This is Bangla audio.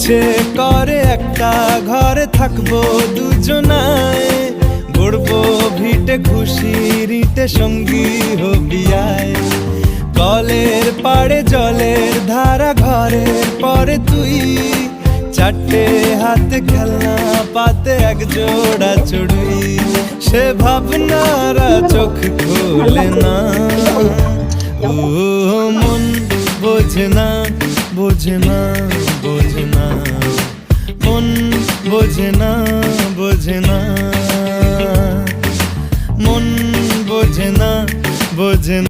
ইচ্ছে করে একটা ঘরে থাকবো দুজনায়, গড়বো ভিটে খুশির ইটে সঙ্গী হবি আয়। কলের পাড়ে জলের ধারা ঘরের পরে তুই, চারটে হাতে খেলনা পাতে এক জোড়া চড়ুই। সে ভাবনারা চোখ খোলে না, ও মন বোঝে না, বোঝে না, বোঝে না, মন বোঝে না, বোঝে না, মন বোঝে না, বোঝে না।